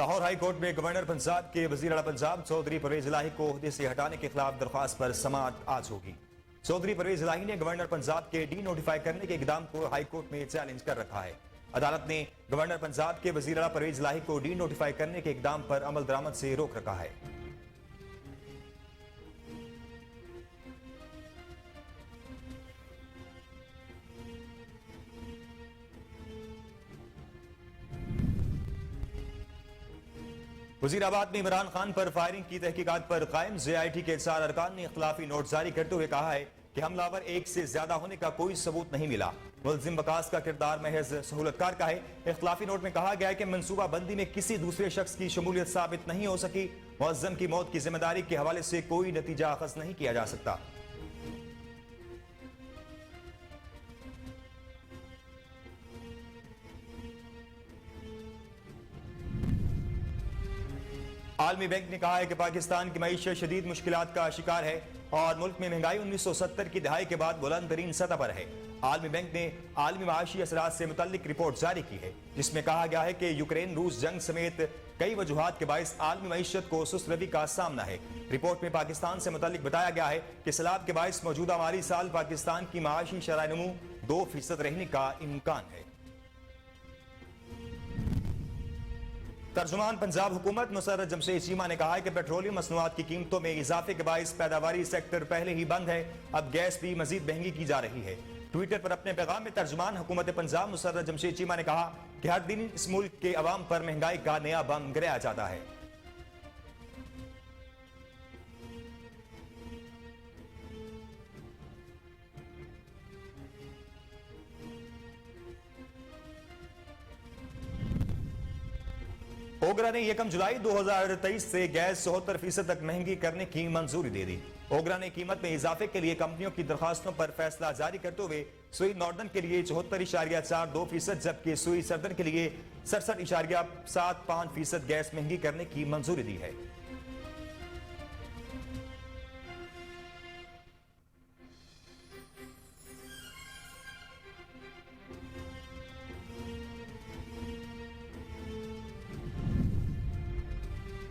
Lahore high court में governor Punjab के वजीर आला पंजाब चौधरी परवेज इलाही को ओहदे से हटाने के खिलाफ दरख्वास्त पर समाअत आज होगी। चौधरी परवेज इलाही ने गवर्नर पंजाब के डी नोटिफाई करने के इकदाम को हाई कोर्ट में चैलेंज कर रखा है। अदालत ने गवर्नर पंजाब के वजीर आला परवेज इलाही को डी नोटिफाई करने के इकदाम पर अमल दरामद से रोक रखा है। वजीराबाद में इमरान खान पर फायरिंग की तहकीकात पर कायम JIT के 4 अरकान ने इख्तिलाफी नोट जारी करते हुए कहा है कि हमलावर एक से ज्यादा होने का कोई सबूत नहीं मिला। मुलजिम वकास का किरदार महज सहूलतकार का है। इख्तिलाफी नोट में कहा गया है कि मंसूबा बंदी में किसी दूसरे शख्स की शमूलियत साबित नहीं हो सकी। मुअज्जम की मौत की जिम्मेदारी के हवाले से कोई नतीजा अखज़ नहीं किया जा सकता। आलमी बैंक ने कहा है कि पाकिस्तान की मईशत शदीद मुश्किलात का शिकार है और मुल्क में महंगाई 1970 की दहाई के बाद बुलंद तरीन सतह पर है। आलमी बैंक ने आलमी माशी असरात से मुतल्लिक रिपोर्ट जारी की है, जिसमें कहा गया है कि यूक्रेन रूस जंग समेत कई वजूहात के बायस आलमी मईशत को सुस्त रवी का सामना है। रिपोर्ट में पाकिस्तान से मुतल्लिक बताया गया है कि सैलाब के बायस मौजूदा माली साल पाकिस्तान की माशी शरह-ए-नमू 2% रहने का इम्कान है। तर्जुमान पंजाब हुकूमत मुसर्रत जमशेद चीमा ने कहा है कि पेट्रोलियम मसनूआत की कीमतों में इजाफे के बायस पैदावारी सेक्टर पहले ही बंद है, अब गैस भी मजीद महंगी की जा रही है। ट्विटर पर अपने पैगाम में तर्जुमान हुकूमत पंजाब मुसर्रत जमशेद चीमा ने कहा कि हर दिन इस मुल्क के अवाम पर महंगाई का नया बम गिराया जाता है। ओगरा ने 1 जुलाई 2023 से गैस 74% तक महंगी करने की मंजूरी दे दी। ओगरा ने कीमत में इजाफे के लिए कंपनियों की दरखास्तों पर फैसला जारी करते हुए सुई नॉर्दर्न के लिए 74.42%, जबकि सुई सर्दर्न के लिए 67.75% गैस महंगी करने की मंजूरी दी है।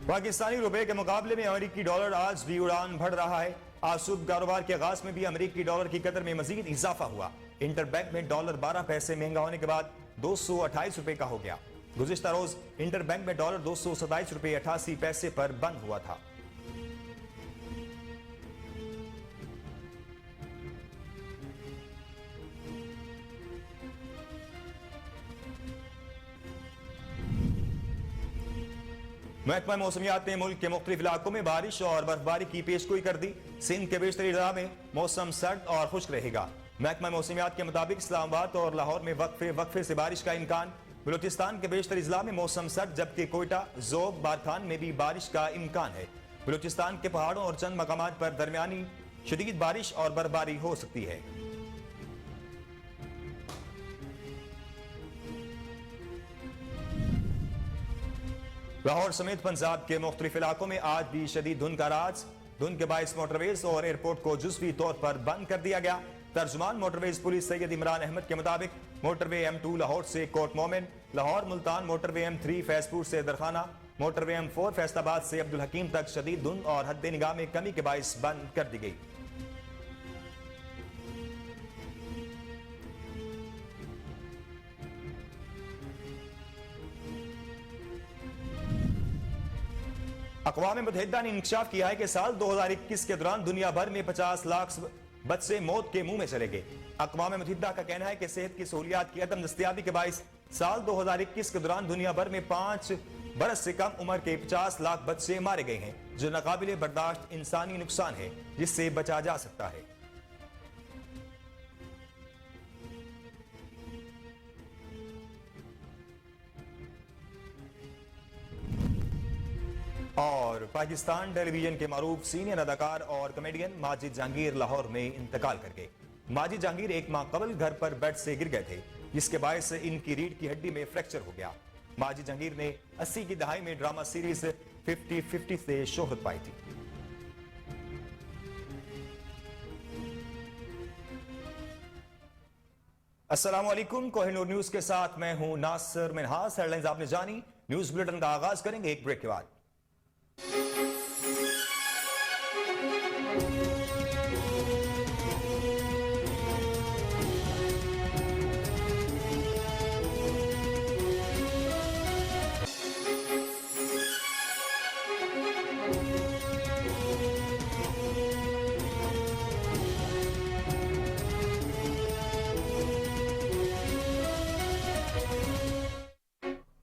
पाकिस्तानी रुपए के मुकाबले में अमेरिकी डॉलर आज भी उड़ान भर रहा है। आज सुबह कारोबार के आगाज में भी अमेरिकी डॉलर की कदर में मजीद इजाफा हुआ। इंटरबैंक में डॉलर 12 पैसे महंगा होने के बाद 228 रुपए का हो गया। गुज़िश्ता रोज इंटरबैंक में डॉलर 227 रुपए 88 पैसे पर बंद हुआ था। महकमा मौसमियात ने मुल्क के मुख्तलिफ इलाकों में बारिश और बर्फबारी की पेशगोई कर दी। सिंध के बेशतर इलाकों में मौसम सर्द और खुश्क रहेगा। महकमा मौसमियात के मुताबिक इस्लामाबाद और लाहौर में वक्फे से बारिश का इम्कान। बलूचिस्तान के बेशतर इजला में मौसम सर्द, जबकि कोयटा, जोग, बारखान में भी बारिश का इम्कान है। बलूचिस्तान के पहाड़ों और चंद मकामात पर दरमियानी शदीद बारिश और बर्फबारी हो सकती है। लाहौर समेत पंजाब के मुख्तलिफ इलाकों में आज भी शदीद धुंध का राज। धुंध के बायस मोटरवेज और एयरपोर्ट को जुज़वी तौर पर बंद कर दिया गया। तर्जुमान मोटरवेज पुलिस सैयद इमरान अहमद के मुताबिक मोटरवे M2 लाहौर से कोट मोमिन, लाहौर मुल्तान मोटरवे M3 फैजपुर से दरखाना, मोटरवे M4 फैसलाबाद से अब्दुल हकीम तक शदीद धुंध और हद निगाह में कमी के बायस बंद कर दी गई। अक़वाम मुत्तहिदा ने इंकशाफ किया है कि साल 2021 के दौरान दुनिया भर में 50 लाख बच्चे मौत के मुंह में चले गए। अक़वाम मुत्तहिदा का कहना है कि सेहत की सहूलियात की अदम दस्तयाबी के बायस साल 2021 के दौरान दुनिया भर में 5 बरस से कम उम्र के 50 लाख बच्चे मारे गए हैं, जो नाकाबिले बर्दाश्त इंसानी नुकसान है जिससे बचा जा सकता है। और पाकिस्तान टेलीविजन के मारूफ सीनियर अदाकार और कॉमेडियन माजिद जहांगीर लाहौर में इंतकाल कर गए। माजिद जहांगीर एक माह कबल घर पर बेड से गिर गए थे, जिसके बायस इनकी रीढ़ की हड्डी में फ्रैक्चर हो गया। माजिद जहांगीर ने 80 की दहाई में ड्रामा सीरीज 50-50 से शोहरत पाई थी। अस्सलामुअलैकुम, कोहिनूर न्यूज के साथ मैं हूं नासिर मिनहास। हेडलाइंस आपने जानी, न्यूज बुलेटिन का आगाज करेंगे एक ब्रेक के बाद।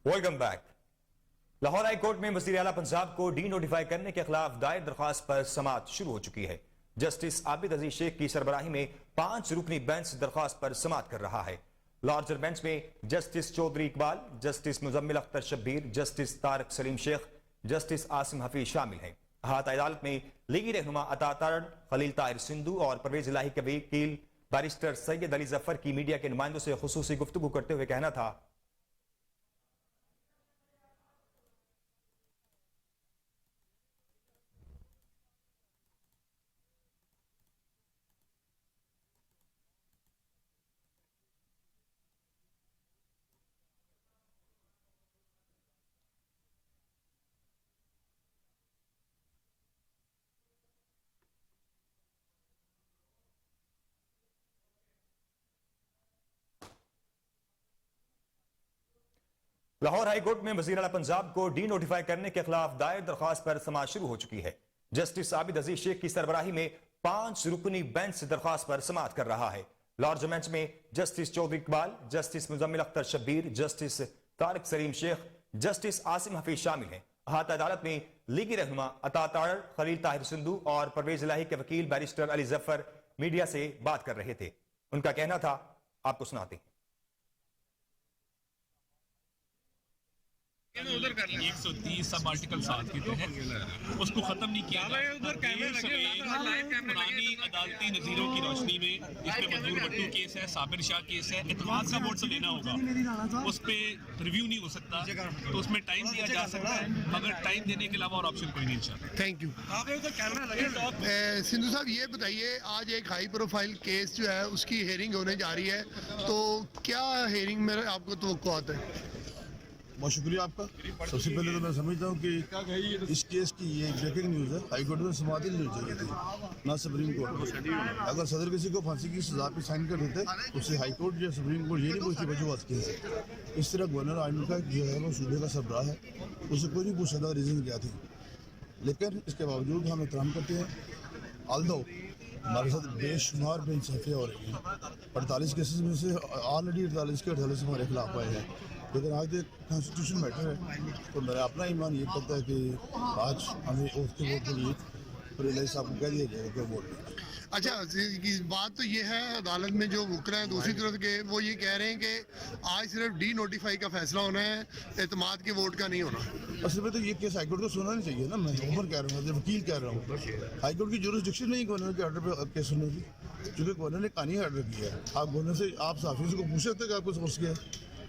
Welcome back. Lahore high court में वज़ीर आला पंजाब को डी नोटिफाई करने के खिलाफ दायर दरख्वास्त पर समाअत शुरू हो चुकी है। जस्टिस आबिद अजीज शेख की सरबराही में 5 रुकनी बेंच दरख्वास्त पर समाअत कर रहा है। लार्जर बेंच में justice Chaudhry Iqbal, justice Muzammil Akhtar Shabbir, justice Tariq Saleem Sheikh, justice Asim Hafeez शामिल हैं। अहाता अदालत में लीगी रहनुमा अता तारण, खलील ताहिर सिंधु और परवेज इलाही के वकील बैरिस्टर सैयद अली जफर की मीडिया के नुमाइंदों से खुसूसी गुफ्तगू करते हुए कहना था, लाहौर हाई कोर्ट में वज़ीर आला पंजाब को डी नोटिफाई करने के खिलाफ दायर दरख्वास्त पर समाअत शुरू हो चुकी है। जस्टिस आबिद अजीज शेख की सरबराही में 5 रुकनी बेंच दरख्वास्त पर समाअत कर रहा है। लार्जर बेंच में justice Chaudhry Iqbal, justice Muzammil Akhtar Shabbir, justice Tariq Saleem Sheikh, justice Asim Hafeez शामिल हैं। अहाता अदालत में लीगी रहनुमा अता तारण, खलील ताहिर सिंधु और परवेज इलाही के वकील बैरिस्टर अली जफर मीडिया से बात कर रहे थे। उनका कहना था, आपको सुनाते हैं। 130 सब आर्टिकल 7 के तहत उसको खत्म नहीं किया पुरानी अदालती नज़ीरों की रोशनी में इसमें मजदूर भट्टू केस है, साबिर शाह केस है, इत्तेमाद का वोट से लेना होगा, उस पर रिव्यू नहीं हो सकता, तो उसमें टाइम दिया जा सकता है, मगर टाइम देने के अलावा और ऑप्शन कोई नहीं चाहता। Thank you. सिंधु साहब ये बताइए, आज एक हाई प्रोफाइल केस जो है उसकी हेयरिंग होने जा रही है, तो क्या हेयरिंग में आपको तवक्कुआत है? बहुत शुक्रिया आपका। सबसे पहले तो मैं समझता हूँ कि इस केस की ये ब्रेकिंग न्यूज़ है। हाई कोर्ट में समाअत नहीं चाहिए थी, ना सुप्रीम कोर्ट में। अगर सदर किसी को फांसी की सजा पे साइन कर देते उससे हाई कोर्ट या सुप्रीम कोर्ट ये नहीं पूछती वजूहत केस है। इस तरह गवर्नर आइन का जो है वो सूबे का सरबराह है, उसे कोई नहीं पूछ सकता रीज़न क्या थी, लेकिन इसके बावजूद हम एहतराम करते हैं। आल्दो हमारे साथ बेशुमार बेइंसाफियाँ हो रही हैं। 48 केसेस में से ऑलरेडी 48 हमारे खिलाफ आए हैं, लेकिन आज एक कॉन्स्टिट्यूशन मैटर है, तो मेरा अपना ईमान ये करता है कि आज हमें ओथ के वोट के लिए प्रिलाई साहब को कह दिया जाएगा कि वोट दें। अच्छा, बात तो ये है, अदालत में जो मुकर्रा है दूसरी तरफ के वो ये कह रहे हैं कि आज सिर्फ डी नोटिफाई का फैसला होना है, एतमाद के वोट का नहीं होना। असल में तो ये केस हाईकोर्ट को सुनना नहीं चाहिए ना, मैं ऊपर कह रहा हूँ, वकील कह रहा हूँ। हाईकोर्ट की जुरिस्डिक्शन नहीं गवर्नर के ऑर्डर पर केस सुनने की, क्योंकि गवर्नर ने कानूनी ऑर्डर किया है। आप गवर्नर से, आप साफी को पूछ सकते कि आपको सोच गया,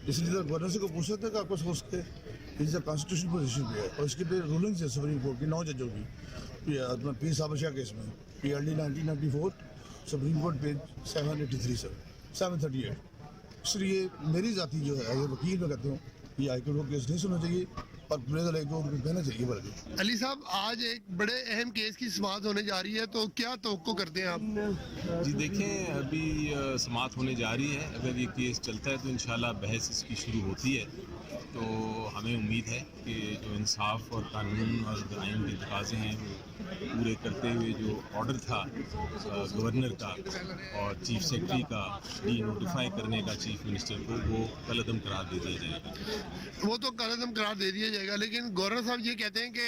इसलिए तो गवर्नर से को पूछ सकते कि आपको सोच के इस कॉन्स्टिट्यूशन पोजीशन पे है, और इसके पे रूलिंग्स है सुप्रीम कोर्ट की 9 जजों की। पी साबिर शाह केस में PLD 1994 सुप्रीम कोर्ट पेज 738। इसलिए मेरी जाती जो है वकील में कहता हूँ ये हाईकोर्ट को केस नहीं सुनना चाहिए और प्रेजल को कहना चाहिए। बल्कि अली साहब, आज एक बड़े अहम केस की समाअत होने जा रही है, तो क्या तवक्को करते हैं आप? जी देखें, अभी समाअत होने जा रही है। अगर ये केस चलता है तो इंशाल्लाह बहस इसकी शुरू होती है, तो हमें उम्मीद है कि जो इंसाफ और कानून और आइन के तकाज़े हैं वो पूरे करते हुए जो ऑर्डर था गवर्नर का और चीफ सेक्रेटरी का डी नोटिफाई करने का चीफ मिनिस्टर को, वो कलअदम करार दे दिया जाएगा। वो तो कलअदम करार दे दिया जाएगा, लेकिन गवर्नर साहब ये कहते हैं कि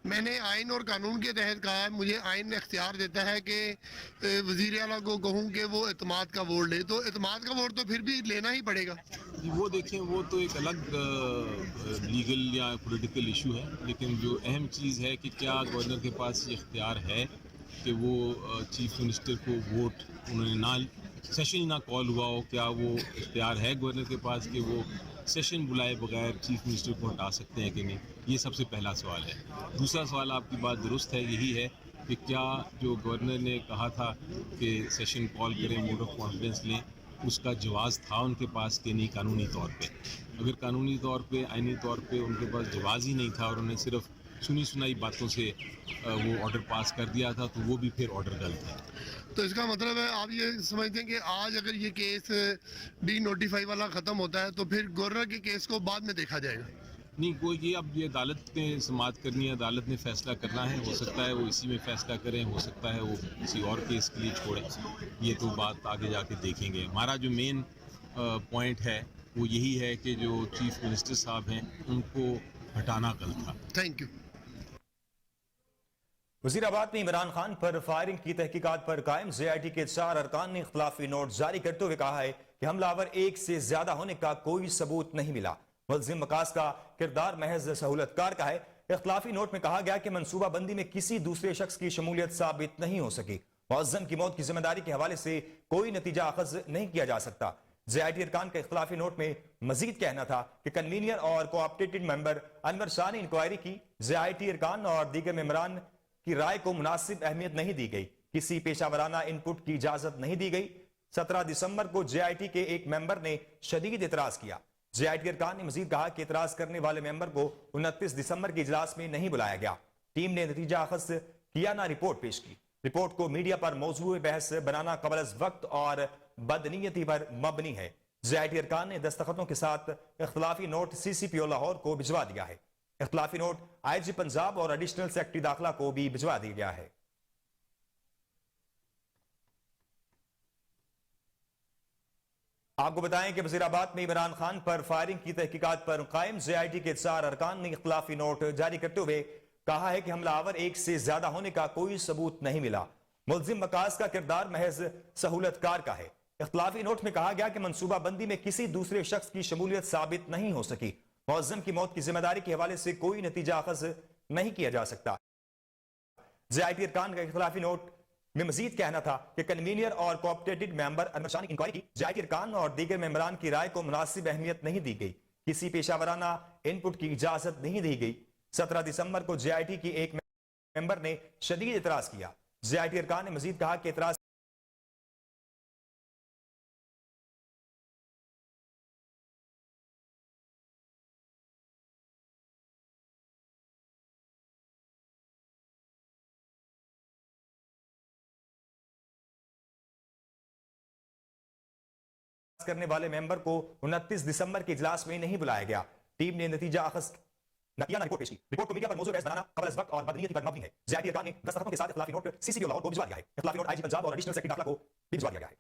मैंने आइन और कानून के तहत कहा है, मुझे आइन इख्तियार देता है कि वज़ीर आला को कहूँ कि वो एतमाद का वोट ले, तो एतमाद का वोट तो फिर भी लेना ही पड़ेगा। जी वो देखें, वो तो एक अलग लीगल या पॉलिटिकल इशू है, लेकिन जो अहम चीज़ है कि क्या गवर्नर के पास ये इख्तियार है कि वो चीफ मिनिस्टर को वोट, उन्होंने ना सेशन ना कॉल हुआ हो, क्या वो इख्तियार है गवर्नर के पास कि वो सेशन बुलाए बगैर चीफ मिनिस्टर को हटा सकते हैं कि नहीं? ये सबसे पहला सवाल है। दूसरा सवाल, आपकी बात दुरुस्त है, यही है कि क्या जो गवर्नर ने कहा था कि सेशन कॉल करें, वोट ऑफ कॉन्फिडेंस लें, उसका जवाब था उनके पास कि नहीं कानूनी तौर पे? अगर कानूनी तौर पे, आईनी तौर पे उनके पास जवाज़ ही नहीं था और उन्हें सिर्फ सुनी सुनाई बातों से वो ऑर्डर पास कर दिया था, तो वो भी फिर ऑर्डर गलत है। तो इसका मतलब है आप ये समझते हैं कि आज अगर ये केस डी नोटिफाई वाला ख़त्म होता है तो फिर गवर्नर के केस को बाद में देखा जाएगा? नहीं, कोई ये अब ये अदालत ने समाअत करनी है, अदालत ने फैसला करना है। हो सकता है वो इसी में फैसला करें, हो सकता है वो किसी और केस के लिए छोड़ें। ये तो बात आगे जाके देखेंगे। हमारा जो मेन पॉइंट है वो यही है कि जो चीफ मिनिस्टर साहब हैं उनको हटाना गलत था। Thank you. वजीराबाद में इमरान खान पर फायरिंग की तहकीकात पर कायम JIT के 4 अरकान ने इख्तलाफी नोट जारी करते हुए कहा है कि हमलावर एक से ज्यादा होने का कोई सबूत नहीं मिला। मुलजिम मकास का किरदार महज सहूलतकार का है। इख्तलाफी नोट में कहा गया कि मनसूबा बंदी में किसी दूसरे शख्स की शमूलियत साबित नहीं हो सकी। मुअज्जम की मौत की जिम्मेदारी के हवाले से कोई नतीजा अखज नहीं किया जा सकता। JIT अरकान का इख्तलाफी नोट में मजीद कहना था कि कन्वीनियर और कोऑपरेटिव मेंबर अनवर शाह ने इंक्वायरी की। JIT अरकान और दीगर मेंबरान की राय को मुनासिब अहमियत नहीं दी गई। किसी पेशावराना इनपुट की इजाजत नहीं दी गई। 17 दिसंबर को JIT के एक मेंबर ने शदीद एतराज किया। JIT अरकान ने मजीद कहा कि एतराज करने वाले मेंबर को 29 दिसंबर के इजलास में नहीं बुलाया गया। टीम ने नतीजा अखज किया ना रिपोर्ट पेश की। रिपोर्ट को मीडिया पर मौजूद बहस बनाना कबल अज़ वक्त और बदनीयती पर मबनी है। JIT अरकान ने दस्तखतों के साथ इख्तलाफी नोट CCPO लाहौर को भिजवा दिया है। इख्तलाफी नोट IG पंजाब और एडिशनल सेक्रेटरी दाखिला को भी भिजवा दिया गया है। आपको बताएं कि वजीराबाद में इमरान खान पर फायरिंग की तहकीकात पर कायम JIT के 4 अरकान ने इख्तलाफी नोट जारी करते हुए कहा है कि हमलावर एक से ज्यादा होने का कोई सबूत नहीं मिला। मुलजिम मकास का किरदार महज सहूलतकार का है। इख्तलाफी नोट में कहा गया कि मनसूबा बंदी में किसी दूसरे शख्स की शमूलियत साबित नहीं हो सकी। मुअज्जम की मौत की जिम्मेदारी के हवाले से कोई नतीजा अखज नहीं किया जा सकता। JIT अरकान का इख्तलाफी नोट में मजीद कहना था कि कन्वीनियर और कोऑपरेटिव मेंबर अनवर शाह ने इंक्वायरी की। JIT अरकान और दीगर मेंबरान की राय को मुनासिब अहमियत नहीं दी गई। किसी पेशावराना इनपुट की इजाजत नहीं दी गई। 17 दिसंबर को JIT की एक मेंबर ने शदीद एतराज किया। JIT अरकान ने मजीद कहा कि एतराज 'करने वाले मेंबर को 29 दिसंबर के इजलास में नहीं बुलाया गया। टीम ने नतीजा अखज किया ना रिपोर्ट पेश की। रिपोर्ट को मीडिया पर मौजूद बहस बनाना कबल अज़ वक्त और बदनीयती पर मबनी है। JIT अरकान ने दस्तखतों के साथ इख्तलाफी नोट CCPO लाहौर को भिजवा दिया है। इख्तलाफी नोट IG पंजाब और एडिशनल सेक्रेटरी दाखिला को भी भिजवा दिया गया है।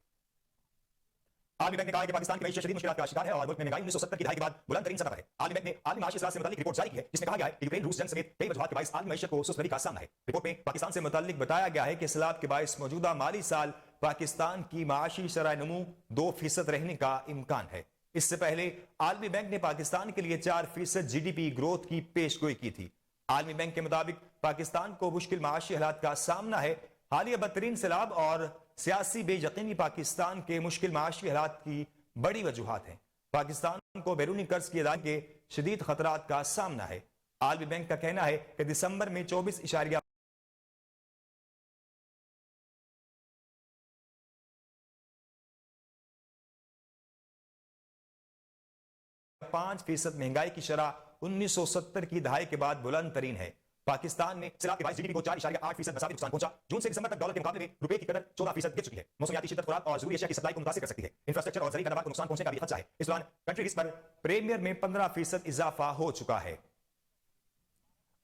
आलमी बैंक ने कहा कि पाकिस्तान की मईशत शदीद मुश्किलात का शिकार है और मुल्क में महंगाई 1970 की दहाई के बाद बुलंद तरीन सतह पर है। आलमी बैंक ने आलमी माशी असरात से मुताल्लिक रिपोर्ट जारी की है, जिसमें कहा गया है कि यूक्रेन रूस जंग समेत कई वजूहात के बाइस आलमी मईशत को सुस्त रवि का सामना है। रिपोर्ट में पाकिस्तान से मुताल्लिक बताया गया है कि इस्लाहत के बाइस मौजूदा माली साल पाकिस्तान की माशी शरह-ए-नमू 2% रहने का इम्कान है। इससे पहले आलमी बैंक ने पाकिस्तान के लिए 4% GDP ग्रोथ की पेशगोई की थी। आलमी बैंक के मुताबिक पाकिस्तान को मुश्किल माशी हालात का सामना है। हालिया बदतरीन सैलाब और सियासी बेयकीनी पाकिस्तान के मुश्किल माशी हालात की बड़ी वजूहात हैं। पाकिस्तान को बैरूनी कर्ज की अदायगी के शदीद खतरात का सामना है। आलमी बैंक का कहना है कि दिसंबर में 24.5% महंगाई की शरह 1970 की दहाई के बाद बुलंद तरीन है। पाकिस्तान में सैलाब के बाद GDP को 4.8% मसावी नुकसान पहुंचा। जून से दिसंबर तक डॉलर के मुकाबले में रुपए की कदर 14% गिर चुकी है। मौसमियाती शिद्दत खुराक और जरूरी अशिया की सप्लाई को मुतासिर कर सकती है। इंफ्रास्ट्रक्चर और ज़रूरी खदमात को नुकसान पहुंचने का भी खदशा है। इस दौरान कंट्री रिस्क पर प्रीमियर में 15% इजाफा हो चुका है।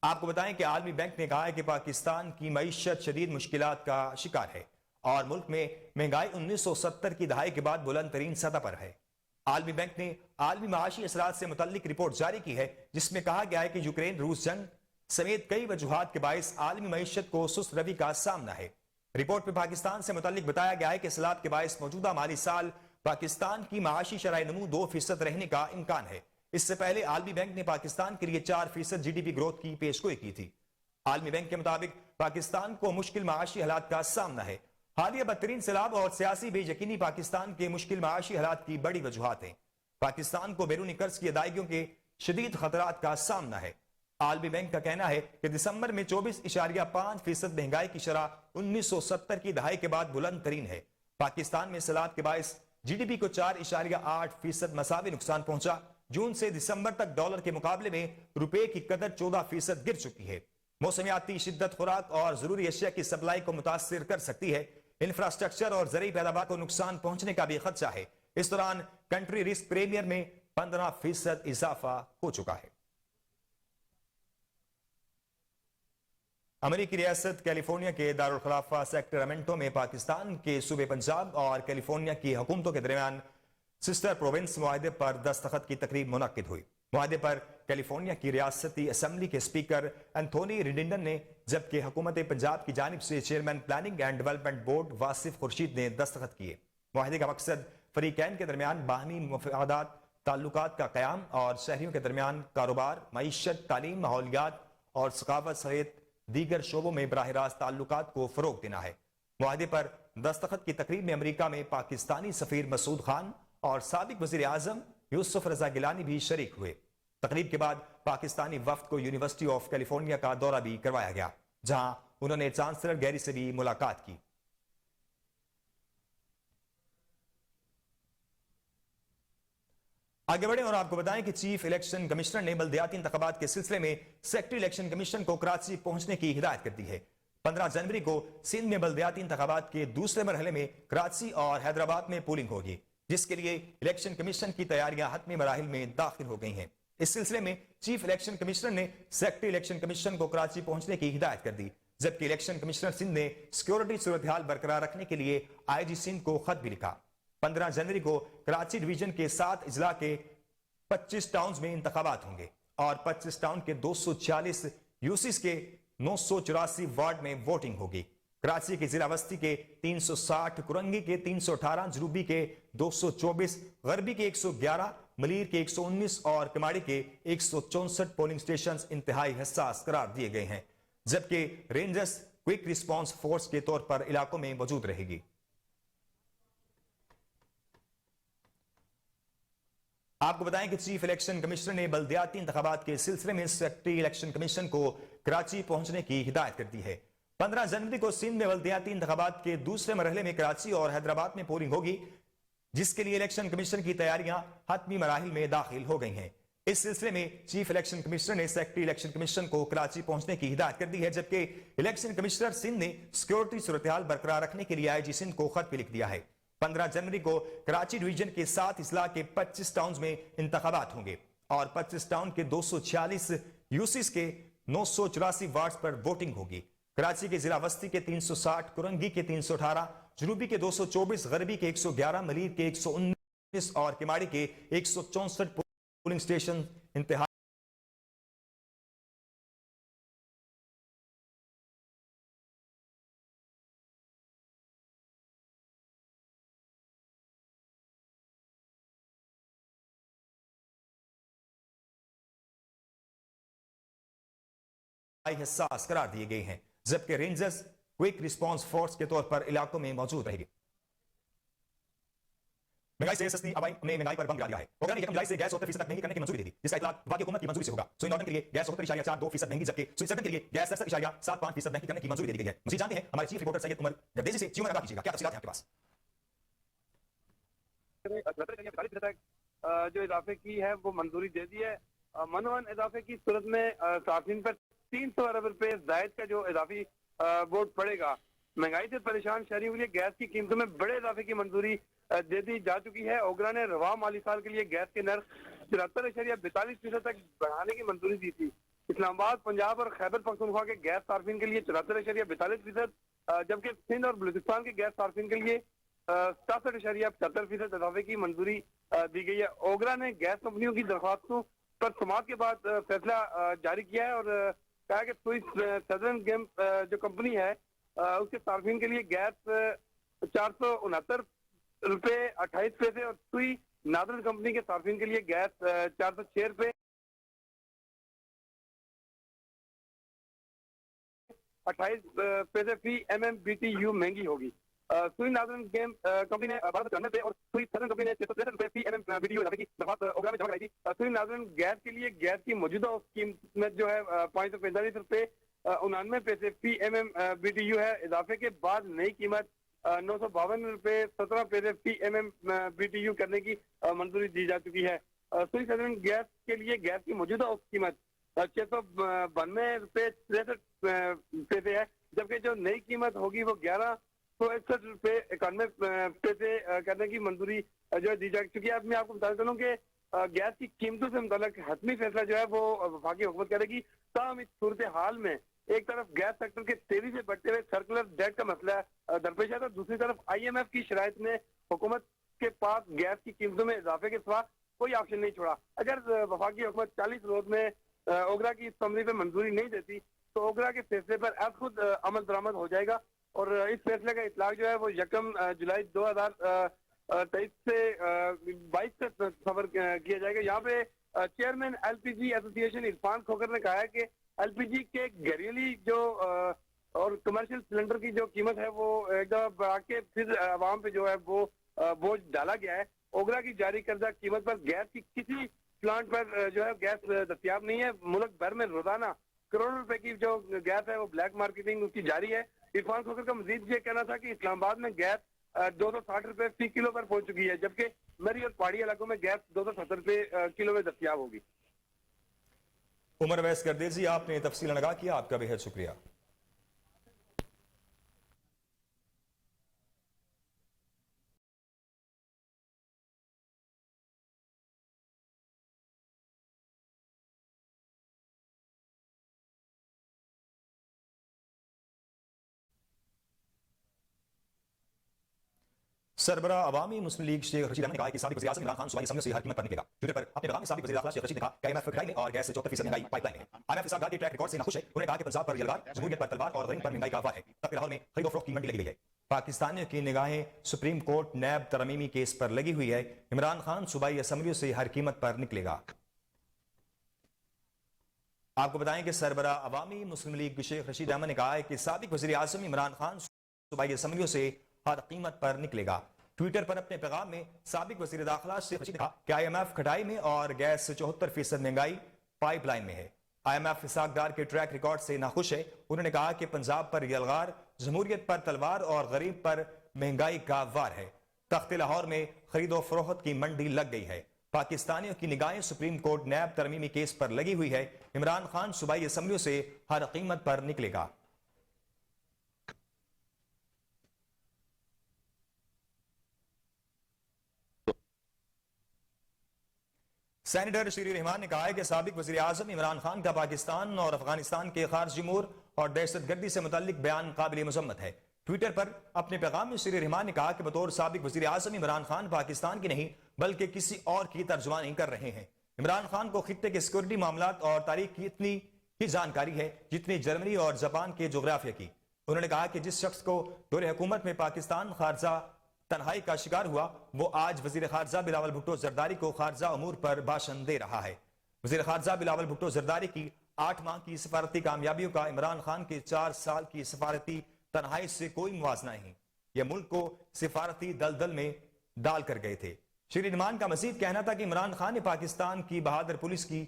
आपको बताएं कि आलमी बैंक ने कहा है कि पाकिस्तान की मईशत शदीद मुश्किलात का शिकार है और मुल्क में महंगाई 1970 की दहाई के बाद बुलंद तरीन सतह पर है। आलमी बैंक ने आलमी माशी असरात से मुतल्लिक रिपोर्ट जारी की है, जिसमें कहा गया है कि यूक्रेन रूस जंग समेत कई वजूहात के बाइस आलमी मईशत को सुस्त रवि का सामना है। रिपोर्ट में पाकिस्तान से मुतल्लिक बताया गया है कि सैलाब के बाइस मौजूदा माली साल पाकिस्तान की माशी शरह-ए-नमू 2% रहने का इम्कान है। इससे पहले आलमी बैंक ने पाकिस्तान के लिए 4% GDP ग्रोथ की पेशगोई की थी। आलमी बैंक के मुताबिक पाकिस्तान को मुश्किल माशी हालात का सामना है। हालिया बदतरीन सैलाब और सियासी बेयकीनी पाकिस्तान के मुश्किल माशी हालात की बड़ी वजूहात हैं। पाकिस्तान को बैरूनी कर्ज की अदायगियों के शदीद खतरात का सामना है। आलमी बैंक का कहना है कि दिसंबर में 24.5% महंगाई की शरह 1970 की दहाई के बाद बुलंद तरीन है। पाकिस्तान में सैलाब के बाइस GDP को 4.8% मसावी नुकसान पहुंचा। जून से दिसंबर तक डॉलर के मुकाबले में रुपए की कदर 14% गिर चुकी है। मौसमियाती शिद्दत खुराक और जरूरी अशिया की सप्लाई को मुतासिर कर सकती है। इंफ्रास्ट्रक्चर और ज़रूरी पैदावार को नुकसान पहुंचने का भी खदशा है। इस दौरान कंट्री रिस्क प्रीमियर में 15% इजाफा हो चुका है। अमेरिकी रियासत कैलिफोर्निया के दारुल खिलाफा सैक्रामेंटो में पाकिस्तान के सूबे पंजाब और कैलिफोर्निया की हुकूमतों के दरमियान सिस्टर प्रोविंस मुआहदे पर दस्तखत की तकरीब मुनक्किद हुई। मुआहदे पर कैलिफोर्निया की रियासती असम्बली के स्पीकर एंथोनी रिडिंडन ने, जबकि हुकूमत पंजाब की जानिब से chairman planning and development board Wasif Khurshid ने दस्तखत किए। मुआहदे का मकसद फरीकैन के दरमियान बाहमी मुफादात, ताल्लुकात का क़याम और शहरियों के दरमियान कारोबार, मईशत, तालीम, माहौलियात और सकाफत सहित दीगर शोबों में बराह रास्त ताल्लुकात को फरोग देना है। मुआहदे पर दस्तखत की तकरीब में अमेरिका में पाकिस्तानी सफीर मसूद खान और साबिक वज़ीर आज़म यूसुफ रजा गिलानी भी शरीक हुए। तकरीब के बाद पाकिस्तानी वफ्द को यूनिवर्सिटी ऑफ कैलिफोर्निया का दौरा भी करवाया गया, जहां उन्होंने चांसलर गैरी से भी मुलाकात की। आगे बढ़े और आपको बताएं कि चीफ इलेक्शन कमिश्नर ने बल्दियाती इंतखाबात के सिलसिले में सेक्रेटरी इलेक्शन कमीशन को कराची पहुंचने की हिदायत कर दी है। 15 जनवरी को सिंध में बल्दियाती इंतखाबात के दूसरे मरहले में कराची और हैदराबाद में पोलिंग होगी, जिसके लिए इलेक्शन कमीशन की तैयारियां हतमी मराहिल में दाखिल हो गई हैं। इस सिलसिले में चीफ इलेक्शन कमिश्नर ने सेक्रेटरी इलेक्शन कमीशन को कराची पहुंचने की हिदायत कर दी, जबकि इलेक्शन कमिश्नर सिंध ने सिक्योरिटी सूरत हाल बरकरार रखने के लिए IG सिंध को खत भी लिखा। 15 जनवरी को कराची डिवीजन के 7 इजला के 25 टाउन्स में इंतखाबात होंगे और 25 टाउन के 240 यूसीस के 984 वार्ड में वोटिंग होगी। कराची के जिला वस्ती के 360, कुरंगी के 318, जनूबी के 224, गरबी के 111, मलीर के 119 और कमाड़ी के 164 पोलिंग स्टेशन इंतहाई हसास करार दिए गए हैं, जबकि रेंजर्स क्विक रिस्पांस फोर्स के तौर पर इलाकों में मौजूद रहेगी। आपको बताएं कि चीफ इलेक्शन कमिश्नर ने बल्दियाती इंतखाबात के सिलसिले में सेक्रेटरी इलेक्शन कमीशन को कराची पहुंचने की हिदायत कर दी है। 15 जनवरी को सिंध में बल्दियाती इंतखाबात के दूसरे मरहले में कराची और हैदराबाद में पोलिंग होगी, जिसके लिए इलेक्शन कमीशन की तैयारियां हतमी मराहिल में दाखिल हो गई हैं। इस सिलसिले में चीफ इलेक्शन कमिश्नर ने सेक्रेटरी इलेक्शन कमीशन को कराची पहुंचने की हिदायत कर दी है, जबकि इलेक्शन कमिश्नर सिंध ने सिक्योरिटी सूरत हाल बरकरार रखने के लिए IG सिंध को खत भी लिख दिया है। 15 जनवरी को कराची डिवीजन के 7 इजला के 25 टाउन्स में इंतखाबात होंगे और 25 टाउन के 246 यूसीस के 984 वार्ड्स पर वोटिंग होगी। कराची के जिला वस्ती के 360, कुरंगी के 318, जनूबी के 224, गरबी के 111, मलीर के 119 और किमाड़ी के 164 पोलिंग स्टेशन इंतहा हसास करार दिए गए हैं, जबकि रेंजर्स क्विक रिस्पांस फोर्स के तौर पर इलाकों में मौजूद रहेगी। महंगाई से सस्ती हवाई ने महंगाई पर बम गिरा दिया है। ओगरा ने यकम जुलाई से गैस 70% तक महंगी करने की मंजूरी दे दी, जिसका इतलाक वाकई हुकूमत की मंजूरी से होगा। स्विस नॉर्दर्न के लिए गैस 70.42% महंगी, जबकि स्विट्जरलैंड के लिए गैस 67.75% महंगी करने की मंजूरी दे दी गई है। मज़ीद जानते हैं हमारे चीफ रिपोर्टर सैयद उमर गर्देजी से। जी उमर, आगाह कीजिएगा, क्या तफसीलात हैं आपके पास? जो इजाफे की है वो मंजूरी दे दी है। मनोहन इजाफे की सूरत में सार्फिन पर 300 अरब रुपए जायद का जो इजाफी वोट पड़ेगा। महंगाई से परेशान शहरियों के लिए गैस की कीमतों में बड़े इजाफे की मंजूरी दे दी जा चुकी है। ओगरा ने रवा माली साल के लिए गैस के नर्ख 74.42% तक बढ़ाने की मंजूरी दी थी। इस्लामाबाद, पंजाब और खैबर पख्तूनख्वा के गैस सार्फिन के लिए 74.42%, जबकि सिंध और बलूचिस्तान के गैस सार्फिन के लिए 67.75% इजाफे की मंजूरी दी गई है। ओगरा ने गैस कंपनियों की दरख्वास्तों पर समाअत के बाद फैसला जारी किया है और कहा कि स्विस सदर्न गेम जो कंपनी है उसके सार्फिन के लिए गैस 469 रुपए 28 पैसे और सुई नादरन कंपनी के सार्फिन के लिए गैस 406 रुपए 28 पैसे फी MMBTU महंगी होगी। सुई नादरन गेम कंपनी ने 1294 पे और सुई सदर्न कंपनी ने 663 रुपए फी MMBTU की दरख्वास्त ओगरा में जमा कराई थी। सुई नादरन गैस के लिए गैस की मौजूदा कीमत जो है 545 रुपए 99 पैसे फी MMBTU है। इजाफे के बाद नई कीमत 952 रुपए 17 पैसे फी MMBTU करने की मंजूरी दी जा चुकी है। सुई सदन गैस के लिए गैस की मौजूदा औसत कीमत 692 रुपये 63 पैसे है, जबकि जो नई कीमत होगी वो 1161 रुपये 91 पैसे करने की मंजूरी जो है दी जाएगी। क्योंकि अब मैं आपको बताना चलूँ कि गैस की कीमतों से मुताल्लिक हतमी फैसला जो है वो वफाकी हुकूमत करेगी। ताहम इस सूरत हाल में एक तरफ गैस सेक्टर के तेजी से बढ़ते हुए सर्कुलर डेट का मसला दरपेश है, तो दूसरी तरफ IMF की शराइत में हुकूमत के पास गैस की कीमतों में इजाफे के सिवा कोई ऑप्शन नहीं छोड़ा। अगर वफाकी हुकूमत 40 रोज में ओगरा की इस समरी पे मंजूरी नहीं देती तो ओगरा के फैसले पर अब खुद अमल दरामद हो जाएगा और इस फैसले का इतलाक जो है वो 1 जुलाई 2023 से 22 तक सफर किया जाएगा। यहाँ पे चेयरमैन LPG एसोसिएशन इरफान खोकर ने कहा है कि LPG के घरेलू जो और कमर्शियल सिलेंडर की जो कीमत है वो एकदम बढ़ा के फिर आवाम पे जो है वो बोझ डाला गया है। ओगरा की जारी करदा कीमत पर गैस की किसी प्लांट पर जो है गैस दस्तियाब नहीं है। मुल्क भर में रोजाना करोड़ों रुपए की जो गैस है वो ब्लैक मार्केटिंग उसकी जारी है। इरफान खोकर का मजीद ये कहना था कि इस्लामाबाद में गैस 260 रुपए फी किलो पर पहुंच चुकी है, जबकि मरी और पहाड़ी इलाकों में गैस 270 रुपए किलो में दस्तियाब होगी। उमर वैस गर्देजी, आपने तफसील लगा किया, आपका बेहद शुक्रिया। सरबरा अवामी मुस्लिम लीग शेख रशीद अहमद ने कहा कि साबिक वज़ीर-ए-आज़म इमरान खान सूबाई असम्बली से हर कीमत पर निकलेगा। ट्विटर पर अपने पैगाम में साबिक वज़ीर-ए-आज़म शेख रशीद ने कहा कि IMF घटाई में और गैस से 74% महंगाई पाइपलाइन में है। IMF इस साल के ट्रैक रिकॉर्ड से नाखुश है। उन्होंने कहा कि पंजाब पर यलगार, जमहूरियत पर तलवार और गरीब पर महंगाई का वार है। तब लाहौर में खरीद और फरोख्त की मंडी लगी गई है। पाकिस्तानियों की निगाहें सुप्रीम कोर्ट नैब तरमीमी केस पर लगी हुई है। इमरान खान सूबाई असम्बलियों से हर कीमत पर निकलेगा। आपको बताएं कि सरबरा अवामी मुस्लिम लीग शेख रशीद अहमद ने कहा है कि साबिक वज़ीर-ए-आज़म इमरान खान सूबाई असम्बलियों से हर कीमत पर निकलेगा। ट्विटर पर अपने पैगाम में साबिक वज़ीर दाखिला शेख रशीद ने कहा कि IMF घटाई में और गैस से 74% महंगाई पाइपलाइन में है। IMF इसाकदार के ट्रैक रिकॉर्ड से नाखुश है। उन्होंने कहा कि पंजाब पर यलगार, जमहूरियत पर तलवार और गरीब पर महंगाई का वार है। तख्त लाहौर में खरीदो फरोख्त की मंडी लग गई है। पाकिस्तानियों की निगाहें सुप्रीम कोर्ट नैब तरमीमी केस पर लगी हुई है। इमरान खान सूबाई असम्बलियों से हर कीमत पर निकलेगा। सेनेटर शीरी रहमान ने कहा है कि साबिक वज़ीर-ए-आज़म इमरान खान का पाकिस्तान और अफगानिस्तान के खारजी उमूर और दहशतगर्दी से मुतल्लिक बयान काबिल मज़म्मत है। ट्विटर पर अपने पैगाम में शीरी रहमान ने कहा कि बतौर साबिक वज़ीर-ए-आज़म इमरान खान पाकिस्तान की नहीं बल्कि किसी और की तर्जुमानी कर रहे हैं। इमरान खान को खित्ते के सिक्योरिटी मामलात और तारीख की इतनी ही जानकारी है जितनी जर्मनी और जापान के जोग्राफिया की। उन्होंने कहा कि जिस शख्स को दौरे हुकूमत में पाकिस्तान खारजा तन्हाई का शिकार हुआ वो आज वजीर खारजा बिलावल भुट्टो जरदारी को खारजा अमूर पर भाषण दे रहा है। वजीर खारजा बिलावल भुट्टो जरदारी की 8 माह की सफारती कामयाबियों का इमरान खान के 4 साल की सफारती तन्हाई से कोई मुवाजना नहीं। यह मुल्क को सिफारती दलदल में डाल कर गए थे। श्री रहमान का मजीद कहना था कि इमरान खान ने पाकिस्तान की बहादुर पुलिस की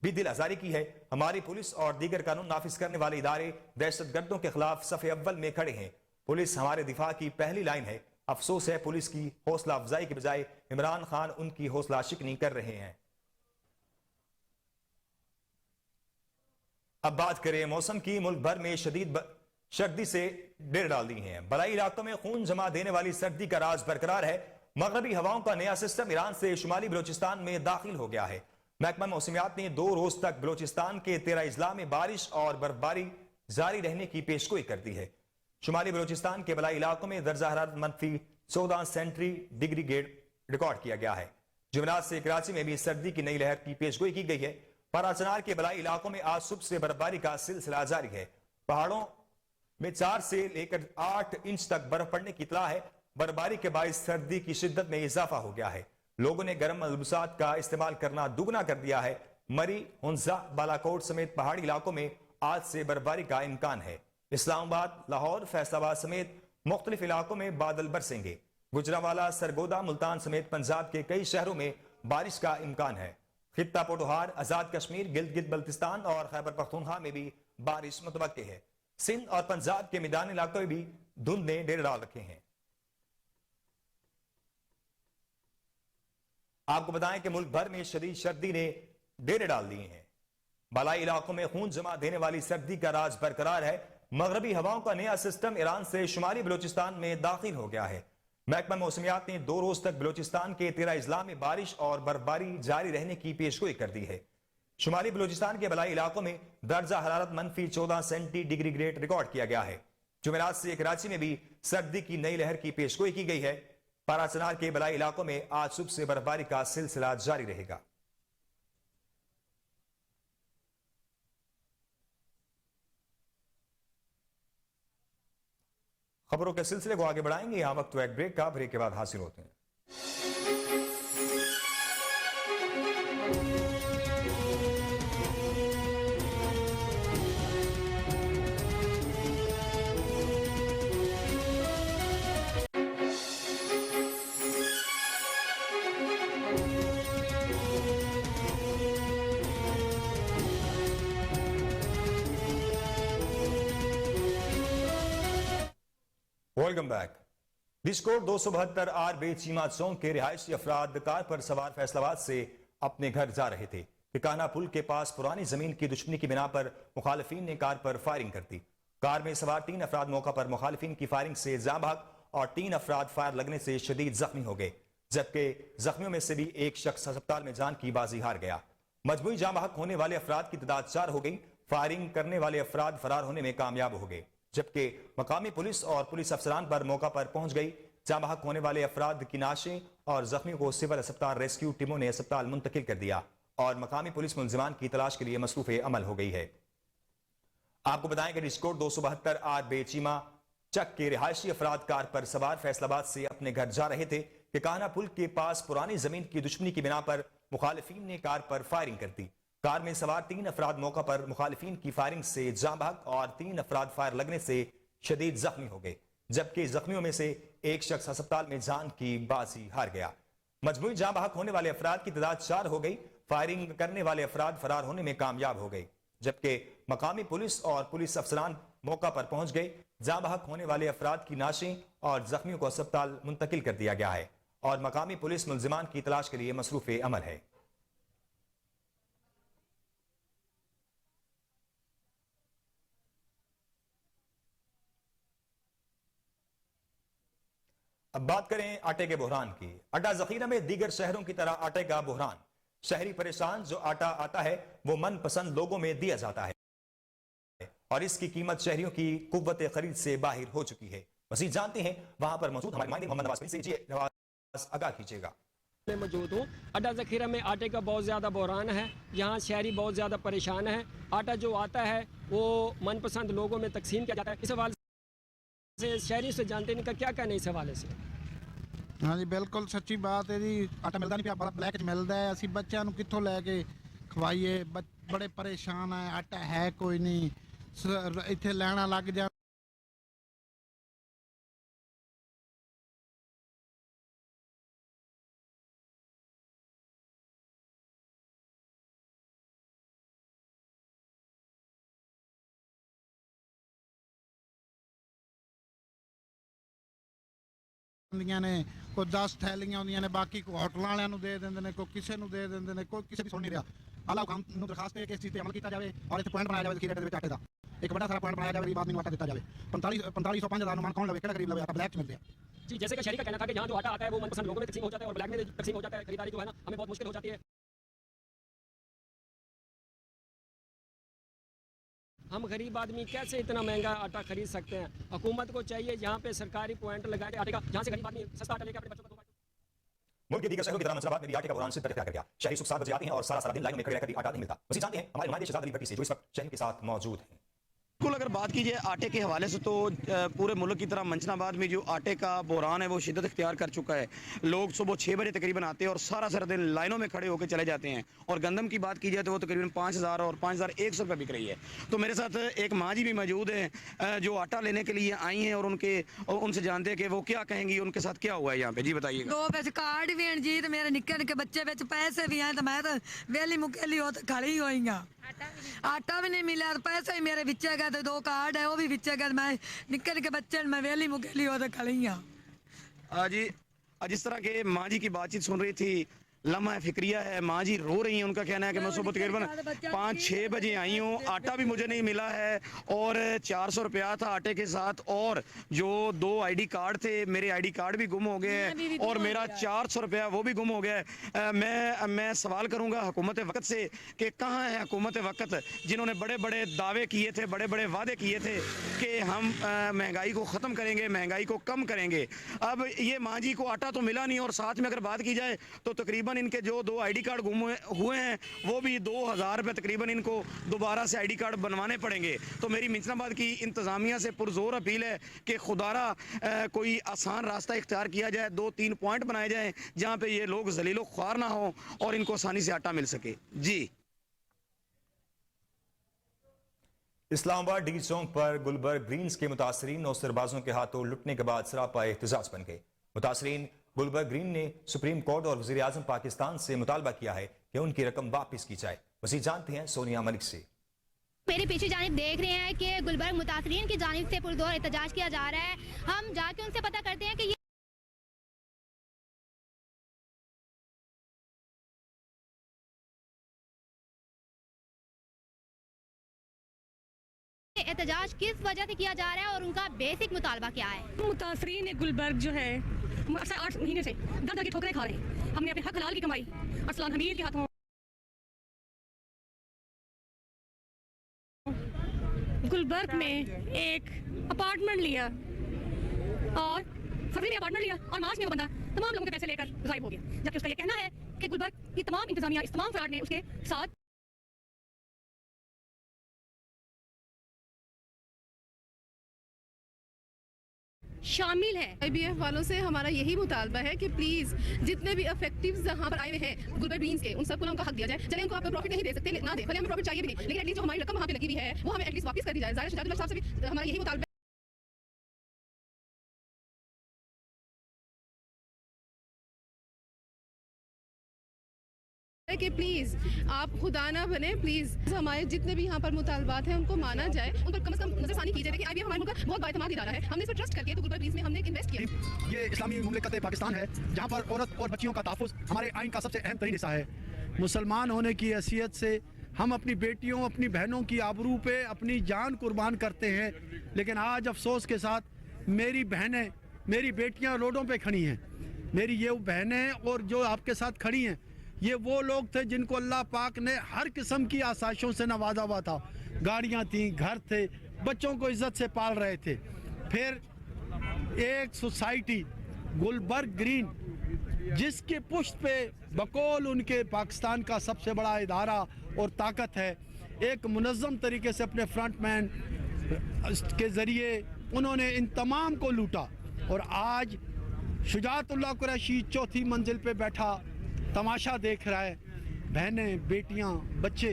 भी दिल आजारी की है। हमारी पुलिस और दीगर कानून नाफिज करने वाले इदारे दहशतगर्दों के खिलाफ सफ़े अव्वल में खड़े हैं। पुलिस हमारे दिफा की पहली लाइन है। अफसोस है पुलिस की हौसला अफजाई के बजाय इमरान खान उनकी हौसला शिकनी कर रहे हैं। अब बात करें मौसम की। मुल्क भर में शदीद सर्दी से डेर डाल दी हैं। बलाई इलाकों में खून जमा देने वाली सर्दी का राज बरकरार है। मगरबी हवाओं का नया सिस्टम ईरान से शुमाली बलोचिस्तान में दाखिल हो गया है। महकमा मौसमियात ने 2 रोज तक बलोचिस्तान के 13 अजला में बारिश और बर्फबारी जारी रहने की पेशगोई कर दी है। शुमाली बलोचिस्तान के बलाई इलाकों में दर्जा हरारत -14 सेंटीग्रेड रिकॉर्ड किया गया है। जुमेरात से कराची में भी सर्दी की नई लहर की पेशगोई की गई है। पराचनार के बलाई इलाकों में आज सुबह से बर्फबारी का सिलसिला जारी है। पहाड़ों में 4 से लेकर 8 इंच तक बर्फ पड़ने की इतला है। बर्फबारी के बायस सर्दी की शिद्दत में इजाफा हो गया है। लोगों ने गर्म मलबूसात का इस्तेमाल करना दुगना कर दिया है। मरी, हुंजा, बालाकोट समेत पहाड़ी इलाकों में आज से बर्फबारी का इम्कान है। इस्लामाबाद, लाहौर, फैसलाबाद समेत मुख्तलिफ इलाकों में बादल बरसेंगे। गुजरावाला, सरगोदा, मुल्तान समेत पंजाब के कई शहरों में बारिश का इम्कान है। खित्ता पोटोहार, आजाद कश्मीर, गिलगित बल्तिस्तान और खैबर पख्तूनख्वा में भी बारिश मुतवक्के है। सिंध और पंजाब के मैदानी इलाकों में भी धुंध ने डेरे डाल रखे हैं। आपको बताएं कि मुल्क भर में शदीद सर्दी ने डेरे डाल दिए हैं। बालाई इलाकों में खून जमा देने वाली सर्दी का राज बरकरार है। मगरबी हवाओं का नया सिस्टम ईरान से शुमाली बलूचिस्तान में दाखिल हो गया है। महकमा मौसमियात ने 2 रोज तक बलूचिस्तान के 13 अजला में बारिश और बर्फबारी जारी रहने की पेशगोई कर दी है। शुमाली बलूचिस्तान के बलाई इलाकों में दर्जा हरारत -14 सेंटीग्रेड रिकॉर्ड किया गया है। जुमेरात से कराची में भी सर्दी की नई लहर की पेशगोई की गई है। पाराचनार के बलाई इलाकों में आज सुबह से बर्फबारी का सिलसिला जारी रहेगा। खबरों के सिलसिले को आगे बढ़ाएंगे। यहां वक्त एक ब्रेक का, ब्रेक के बाद हासिल होते हैं। Welcome back. डिस्कोड 272 आर बेचीमा चौक के रिहायशी अफराद कार पर सवार फैसलाबाद से अपने घर जा रहे थे कि कान्हा पुल के पास पुरानी जमीन की दुश्मनी की बिना पर मुखालिफिन ने कार पर फायरिंग कर दी। कार में सवार 3 अफराद मौका पर मुखालिफिन की फायरिंग से जाँ भाग और 3 अफराद फायर लगने से शदीद जख्मी हो गए, जबकि जख्मियों में से भी एक शख्स अस्पताल में जान की बाजी हार गया। मजबूरी जाँ भाग होने वाले अफराद की तादाद 4 हो गई। फायरिंग करने वाले अफराद फरार होने में कामयाब हो गए, जबकि मकामी पुलिस और पुलिस अफसरान पर मौका पर पहुंच गई। जाँ बहक होने वाले अफराद की नाशें और जख्मियों को सिविल अस्पताल रेस्क्यू टीमों ने अस्पताल मुंतकिल कर दिया और मकामी पुलिस मुलजिमान की तलाश के लिए मसरूफ अमल हो गई है। आपको बताएं कि डिस्कोड 272 आर बेचीमा चक के रिहायशी अफराद कार पर सवार फैसलाबाद से अपने घर जा रहे थे कि कान्हा पुल के पास पुरानी जमीन की दुश्मनी की बिना पर मुखालिफिन ने कार पर फायरिंग कर दी। कार में सवार 3 अफराद मौका पर मुखालिफिन की फायरिंग से जाँ भाग और 3 अफराद फायर लगने से शदीद जख्मी हो गए, जबकि जख्मियों में से एक शख्स अस्पताल में जान की बाजी हार गया। मजबूरी जाँ भाग होने वाले अफराद की तादाद 4 हो गई। फायरिंग करने वाले अफराद फरार होने में कामयाब हो गए, जबकि मकामी पुलिस और पुलिस अफसरान मौका पर पहुंच गए। जाँ भाग होने वाले अफराद की नाशें और जख्मियों को अस्पताल मुंतकिल कर दिया गया है और मकामी पुलिस मुलजिमान की तलाश के लिए मसरूफ अमल है। अब बात करें आटे के बहरान की। आटा जखीरा में दीगर शहरों की तरह आटे का बहरान। शहरी परेशान, जो आटा आता है वो मनपसंद लोगों में दिया जाता है और इसकी कीमत शहरियों की कुव्वत खरीद से बाहर हो चुकी है। मज़ीद जानते हैं वहां पर मौजूद हमारे मोहम्मद नवाज से। जी नवाज, आगाह कीजिएगा। मैं मौजूद हूँ। अड्डा ज़ख़ीरा में आटे का बहुत ज़्यादा बहरान है। यहाँ शहरी बहुत ज़्यादा परेशान है। आटा जो आता है वो मनपसंद लोगों में तकसीम किया जाता है। इस हवाले से शहरी से जानते हैं, इनका क्या कहना है इस हवाले से? हाँ जी, बिल्कुल सच्ची बात है जी। आटा मिलता नहीं पिया, बड़ा ब्लैक मिलता है। असी बच्चों को कितों लैके खवाइए, बड़े परेशान है। आटा है कोई नहीं, इत्थे लैना लग जा। ने कोई 10 थैलियां होंदियां ने, बाकी को होटल वालियां नूं दे दिंदे ने, कोई किसी नूं दे दिंदे ने, कोई किसी भी सुन नहीं रहा। आला हुकम नूं दरखास्त है कि इस चीज़ पे अमल किया जाए और इत्थे पॉइंट बनाया जाए ज़ख़ीरे दे विच आटे दा। एक बड़ा सारा पॉइंट बनाया जाए, गरीब आदमी नूं आटा दिता जाए। 4500 5000 नूं मन कौन लवे, केड़ा गरीब लवे? आटा ब्लैक च मिल रहा है जी। जैसे कि शहरी का कहना था कि यहाँ जो आटा आता है वो मनपसंद लोगों में तकसीम हो जाता है और ब्लैक में तकसीम हो जाता है। खरीदारी जो है ना हमें बहुत मुश्किल हो जाती है। हम गरीब आदमी कैसे इतना महंगा आटा खरीद सकते हैं? हुकूमत को चाहिए यहाँ पे सरकारी पॉइंट लगा के आटे का, जहाँ से गरीब आदमी सस्ता आटा लेके अपने बच्चों को। मुल्क के दीगर शहरों की तरह मंसूराबाद में भी आटे का बहरान सिद्दत इख्तियार कर गया। शहरी सुबह 7 बजे आते हैं और सारा दिन लाइनों में खड़े रहकर भी आटा नहीं मिलता। वैसे जानते हैं हमारे नुमाइंदे शहजाद अली भट्टी से, जो इस वक्त शहर के साथ मौजूद हैं। बिल्कुल, अगर बात की जाए आटे के हवाले से तो पूरे मुल्क की तरह मंचनाबाद में जो आटे का बहरान है वो शिद्दत इख्तियार कर चुका है। लोग सुबह 6 बजे तकरीबन आते हैं और सारा दिन लाइनों में खड़े होकर चले जाते हैं। और गंदम की बात की जाए तो वो तकरीबन 5000 और 5100 रुपये बिक रही है। तो मेरे साथ एक माँ जी भी मौजूद है जो आटा लेने के लिए आई हैं और उनसे जानते हैं कि वो क्या कहेंगी, उनके साथ क्या हुआ है यहाँ पे। जी बताइए। 2 पैसे कार्ड भी हैं जी, तो मेरे निक्के निक्के बच्चे बिच पैसे भी हैं, तो मैं तो वेली मुकेली हो तो खड़ी हुई हाँ। आटा भी नहीं मिला, तो पैसे ही मेरे बिचे गए, तो 2 कार्ड है वो भी बिचे गए। मैं निक्के निक्के बच्चे मैं वेली मुकेली हो तो खड़ी हाँ जी। जिस तरह के माँ जी की बातचीत सुन रही थी लम्हा फिक्रिया है। माँ जी रो रही हैं, उनका कहना है कि मैं सुबह तकरीबन 5-6 बजे आई हूँ, आटा भी मुझे नहीं मिला है और 400 रुपया था आटे के साथ, और जो 2 ID कार्ड थे, मेरे ID कार्ड भी गुम हो गए हैं और मेरा 400 रुपया वो भी गुम हो गया है। मैं सवाल करूँगा हुकूमत वक्त से कि कहाँ है हुकूमत वक्त जिन्होंने बड़े बड़े दावे किए थे, बड़े बड़े वादे किए थे कि हम महंगाई को ख़त्म करेंगे, महंगाई को कम करेंगे। अब ये माँ जी को आटा तो मिला नहीं, और साथ में अगर बात की जाए तो तकरीबन इनके जो 2 ID कार्ड गुम हुए हैं वो भी 2000 रुपये तकरीबन इनको दोबारा से ID कार्ड बनवाने पड़ेंगे। तो मेरी मिंचनाबाद की इंतज़ामिया से पुरजोर अपील है कि खुदारा कोई आसान रास्ता इख्तियार किया जाए, 2-3 पॉइंट बनाए जाएँ जहाँ पे ये लोग जलीलो ख्वार ना हो और इनको आसानी से आटा मिल सके। जी। इस्लामाबाद डी चौक पर गुलबर्ग ग्रीन्स के मुतासरीन और सरबाजों के हाथों लुटने के बाद सरापा एहतजाज बन गए। मुतासरीन गुलबर्ग ग्रीन ने सुप्रीम कोर्ट और वज़ीर आज़म पाकिस्तान से मुतालबा किया है कि उनकी रकम वापस की जाए। वज़ीर जानते हैं सोनिया मलिक से। मेरे पीछे जानिब देख रहे हैं कि गुलबर्ग मुतासरीन की जानिब से पुरजोर एहतजाज किया जा रहा है। हम जाके उनसे पता करते हैं कि एहतजाज किस वजह से किया जा रहा है और उनका बेसिक मुतालबा क्या है। मुतासरीन गुलबर्ग जो है 8 महीने से दर की ठोकरें खा रहे हैं। हमने अपने हक हलाल की कमाई अरसलान हमीद के हाथों गुलबर्ग में एक अपार्टमेंट लिया और फरवरी में अपार्टमेंट लिया और मार्च में वो बंदा तमाम लोगों के पैसे लेकर गायब हो गया, जबकि उसका ये कहना है कि गुलबर्ग की तमाम इंतजामिया, इस तमाम फ्रॉड ने उसके साथ शामिल है। IBF वालों से हमारा यही मुतालबा है कि प्लीज जितने भी अफेक्टिव यहाँ पर आए हुए हैं गुलबर्ग ग्रीन्स के, उन सबको उनका हक दिया जाए। चले उनको आप प्रॉफिट नहीं दे सकते, ना दे, भले हमें प्रॉफिट चाहिए भी नहीं, लेकिन एटलीस्ट जो हमारी रकम वहाँ पे लगी हुई है वो हमें एटलीस्ट वापस कर दी जाए। ज़ाहिर शुजातुल्लाह साहब से भी हमारा यही मुतालबा कि प्लीज आप खुदा ना बने, प्लीज हमारे जितने भी यहाँ पर मुतालबात हैं उनको माना जाए, उन पर कम से कम नजरसानी की जाए कि IBF हमारे मुल्क का बहुत बाएतमाद इदारा है, हमने इस पर ट्रस्ट करके तो गुलबर्ग ग्रीन्स में हमने इन्वेस्ट किया। ये इस्लामी मुमलिकत पाकिस्तान है जहाँ पर औरत और बच्चियों का तहफ़्फ़ुज़ हमारे आइन का सबसे अहम तरीन हिस्सा है। मुसलमान होने की हैसियत से हम अपनी बेटियों, अपनी बहनों की आबरू पे अपनी जान कुर्बान करते हैं, लेकिन आज अफसोस के साथ मेरी बहनें, मेरी बेटियाँ रोडों पर खड़ी हैं। मेरी ये बहनें और जो आपके साथ खड़ी हैं ये वो लोग थे जिनको अल्लाह पाक ने हर किस्म की आसाइशों से नवाजा हुआ था। गाड़ियाँ थीं, घर थे, बच्चों को इज्जत से पाल रहे थे। फिर एक सोसाइटी गुलबर्ग ग्रीन जिसके पुष्ट पे बकौल उनके पाकिस्तान का सबसे बड़ा इदारा और ताकत है, एक मुनज़्ज़म तरीके से अपने फ्रंटमैन के ज़रिए उन्होंने इन तमाम को लूटा। और आज शुजातुल्लाह कुरैशी चौथी मंजिल पे बैठा तमाशा देख रहा है। बहनें, बेटियां, बच्चे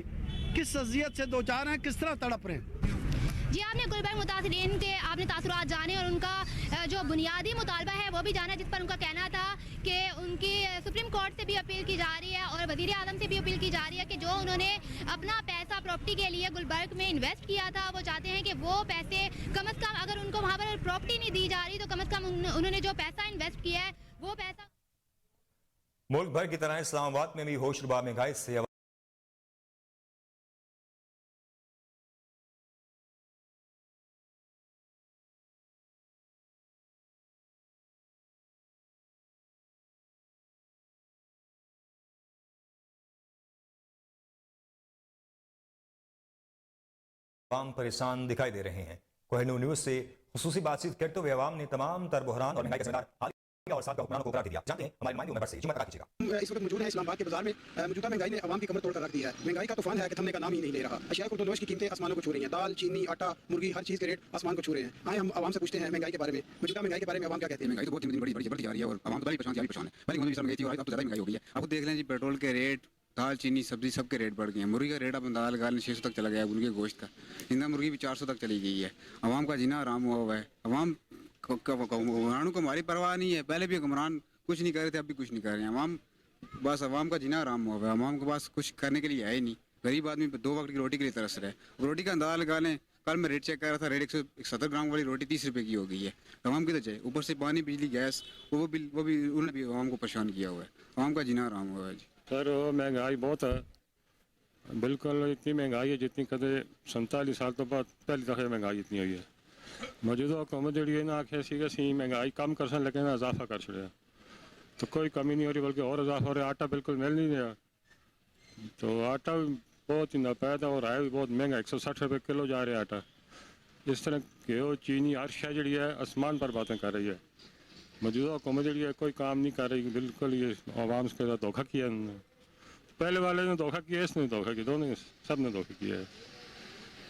किस अजियत से दो चार हैं, किस तरह तड़प रहे हैं। जी, आपने गुलबर्ग मुतासरीन के आपने तासुरात जाने और उनका जो बुनियादी मुतालबा है वो भी जाना, जिस पर उनका कहना था कि उनकी सुप्रीम कोर्ट से भी अपील की जा रही है और वज़ीर आज़म से भी अपील की जा रही है कि जो उन्होंने अपना पैसा प्रॉपर्टी के लिए गुलबर्ग में इन्वेस्ट किया था, वो चाहते हैं कि वो पैसे कम अज़ कम, अगर उनको वहाँ पर प्रॉपर्टी नहीं दी जा रही तो कम अज़ कम उन्होंने जो पैसा इन्वेस्ट किया है वो पैसा। मुल्क भर की तरह इस्लामाबाद में भी होशरुबा महंगाई से आवाम परेशान दिखाई दे रहे हैं। कोहिनूर न्यूज से खुसूसी बातचीत करते हुए अवाम ने तमाम तर बुहरान और महंगाई का जिम्मेदार और साथ हुक्मरानों को करार दे दिया। जानते हैं हमारे माइंड नंबर से जी मत कीजिएगा। इस वक्त मौजूद है इस्लामाबाद के बाजार में। मौजूदा महंगाई ने आवाम की कमर तोड़ कर रख दिया है। महंगाई का तूफान है कि थमने का नाम ही नहीं ले रहा। अशिया कुल की कीमतें आसमानों को छू रही हैं। दाल, चीनी, आटा, मुर्गी, हर चीज़ के रेट आसमान को छू रहे हैं। आए हम आवाम से पूछते हैं महंगाई के बारे में, मौजूदा महंगाई के बारे में आवाम क्या कहते हैं। महंगाई तो बहुत बड़ी बढ़ती जा रही है और आवाम तो बड़ी परेशान है। पहले महंगाई थी और अब तो ज़्यादा महंगाई हो गई है। आपको देख लें जी, पेट्रोल के रेट, दाल, चीनी, सब्जी सब के रेट बढ़ गए हैं। मुर्गी का रेट अब दाल गाल 600 तक चला गया है। मुर्गी गोश्त का जिंदा मुर्गी भी 400 तक चली गई है। आवाम का जीना आराम हुआ हुआ है। आवाम हुक्मरानों को हमारी परवाह नहीं है। पहले भी हुक्मरान कुछ नहीं कर रहे थे, अब भी कुछ नहीं कर रहे हैं। आवाम बस आवाम का जीना आराम हुआ है। आवाम के पास कुछ करने के लिए है ही नहीं। गरीब आदमी 2 वक्त की रोटी के लिए तरस रहा है। रोटी का अंदाज़ लगा लें, कल मैं रेट चेक कर रहा था, रेट 170 ग्राम वाली रोटी 30 रुपए की हो गई है। आवाम किधर जाए? ऊपर से पानी, बिजली, गैस, वो भी उन्होंने भी आवाम को परेशान किया हुआ है। आवाम का जीना आराम हुआ है जी। सर महंगाई बहुत है, बिल्कुल इतनी महंगाई है जितनी कदे 47 साल तो बाद पहली दफ़ा महंगाई इतनी हुई है। मौजूदा हुकूमत जी ना आखे सी कि असीं महंगाई कम कर सन, लेकिन इजाफा कर छड़िया, तो कोई कमी नहीं हो रही बल्कि और इजाफा हो रहा है। आटा बिल्कुल मिल नहीं रहा, तो आटा भी बहुत ही नापैदा हो रहा है, बहुत महंगा 160 रुपये किलो जा रहा है आटा। इस तरह घ्यो, चीनी, हर शय जी है आसमान पर बातें कर रही है। मौजूदा हुकूमत जी है कोई काम नहीं कर रही, बिल्कुल ये आवाम के साथ धोखा किया उन्होंने। पहले वाले ने धोखा किया, इसने धोखा किया, दोनों सब ने धोखा किया है।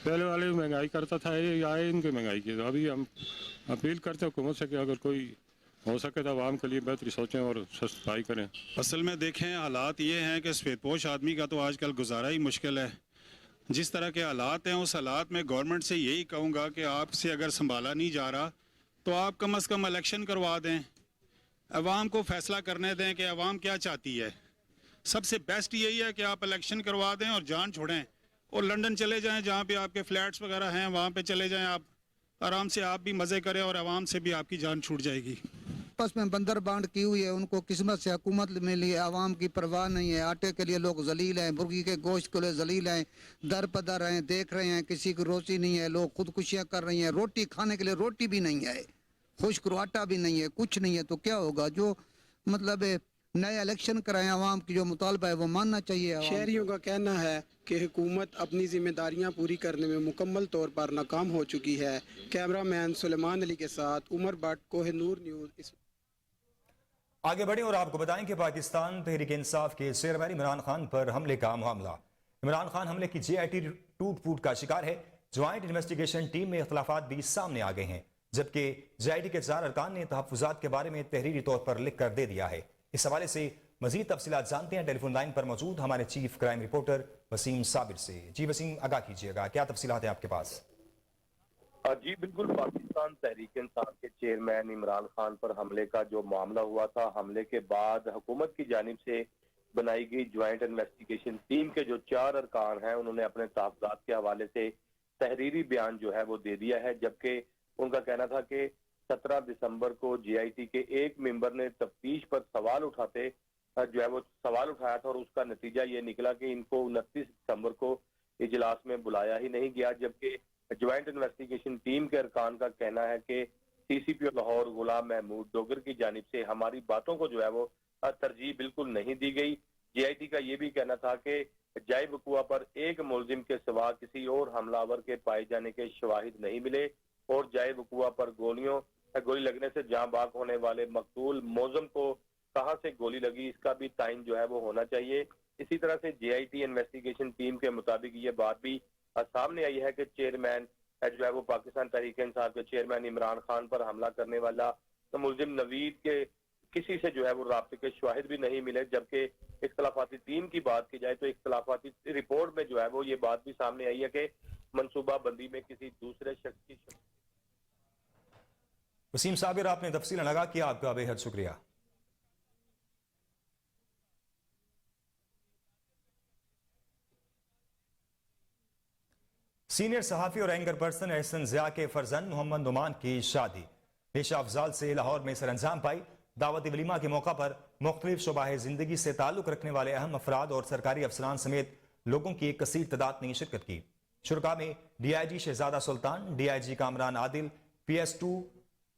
पहले वाले महंगाई करता था, ये आए इनकी महंगाई की। तो अभी हम अपील करते हैं हुकूमत से कि अगर कोई हो सके तो आवाम के लिए बेहतरी सोचें और सस्ताई करें। असल में देखें, हालात ये हैं कि सफ़ेदपोश आदमी का तो आजकल गुजारा ही मुश्किल है। जिस तरह के हालात हैं, उस हालात में गवर्नमेंट से यही कहूँगा कि आपसे अगर संभाला नहीं जा रहा तो आप कम अज़ कम इलेक्शन करवा दें, अवाम को फैसला करने दें कि अवाम क्या चाहती है। सबसे बेस्ट यही है कि आप इलेक्शन करवा दें और जान छोड़ें और लंदन चले जाएं, जहाँ पे आपके फ्लैट्स वगैरह हैं वहाँ पे चले जाएं, आप आराम से आप भी मज़े करें और आवाम से भी आपकी जान छूट जाएगी। आपस में बंदर बांट की हुई है, उनको किस्मत से हुकूमत मिली है, आवाम की परवाह नहीं है। आटे के लिए लोग जलील हैं, मुर्गी के गोश्त के लिए जलील हैं, दर पदर हैं, देख रहे हैं किसी को रोटी नहीं है, लोग खुदकुशियाँ कर रही हैं। रोटी खाने के लिए रोटी भी नहीं है, खुश्क आटा भी नहीं है, कुछ नहीं है, तो क्या होगा? जो मतलब नया इलेक्शन कराएं, आवाम की जो मुतालबा है वो मानना चाहिए। शहरियों का कहना है कि हुकूमत अपनी जिम्मेदारियां पूरी करने में मुकम्मल तौर पर नाकाम हो चुकी है। कैमरामैन सुलेमान अली के साथ उमर भट्ट, कोहिनूर न्यूज़। आगे बढ़े और आपको बताएं कि पाकिस्तान तहरीक इंसाफ के चेयरमैन इमरान खान पर हमले का मामला। इमरान खान हमले की JIT टूट फूट का शिकार है। ज्वाइंट इन्वेस्टिगेशन टीम में इख्तलाफात भी सामने आ गए हैं, जबकि JIT के 4 अरकान ने तहफ़्फ़ुज़ात के बारे में तहरीरी तौर पर लिख कर दे दिया है। इस हवाले से मजीद तफसीलात जानते हैं टेलीफोन लाइन पर मौजूद हमारे chief crime reporter Waseem Sabir से। जी वसीम, आगाह कीजिएगा, क्या तफसीलात है आपके पास? जी बिल्कुल, पाकिस्तान तहरीक इंसाफ के चेयरमैन इमरान खान पर हमले का जो मामला हुआ था, हमले के बाद हुकूमत की जानिब से बनाई गई ज्वाइंट इन्वेस्टिगेशन टीम के जो 4 अरकान हैं उन्होंने अपने तहफ़्फ़ुज़ात के हवाले से तहरीरी बयान जो है वो दे दिया है। जबकि उनका कहना था कि 17 दिसंबर को JIT के एक मेंबर ने तफ्तीश पर सवाल उठाते जो है वो सवाल उठाया था और उसका नतीजा ये निकला कि इनको 29 दिसंबर को इजलास में बुलाया ही नहीं गया। जबकि ज्वाइंट इन्वेस्टिगेशन टीम के अरकान का कहना है कि CCP लाहौर गुलाम महमूद डोगर की जानिब से हमारी बातों को जो है वो तरजीह बिल्कुल नहीं दी गई। JIT का ये भी कहना था कि जाए वकुआ पर एक मुलजिम के सिवा किसी और हमलावर के पाए जाने के शवाहिद नहीं मिले और जाए वकुआ पर गोली लगने से जाँ बाग होने वाले मकतूल मौजम को कहाँ से गोली लगी इसका भी ताइन जो है वो होना चाहिए। इसी तरह से JIT इन्वेस्टिगेशन टीम के मुताबिक ये बात भी सामने आई है कि चेयरमैन जो है वो पाकिस्तान तहरीक इंसाफ के चेयरमैन इमरान खान पर हमला करने वाला तो मुलजिम नवीद के किसी से जो है वो राब्ते के शवाहिद भी नहीं मिले। जबकि इख्तलाफाती टीम की बात की जाए तो इख्तलाफाती रिपोर्ट में जो है वो ये बात भी सामने आई है कि मनसूबा बंदी में किसी दूसरे शख्स की। वसीम साबिर, आपने तफसील लगा किया, आपका बेहद शुक्रिया। सीनियर सहाफ़ी और एंकर पर्सन एहसन ज़िया के फर्जंद मोहम्मद नुमान की शादी नेशा अफजाल से लाहौर में सरअंजाम पाई। दावत वलीमा के मौका पर मुख्तलिफ शुबाह ज़िंदगी से ताल्लुक़ रखने वाले अहम अफराद और सरकारी अफसरान समेत लोगों की एक कसीर तादाद ने शिरकत की। शुरका में DIG Shahzada Sultan, DIG Kamran Adil, PS2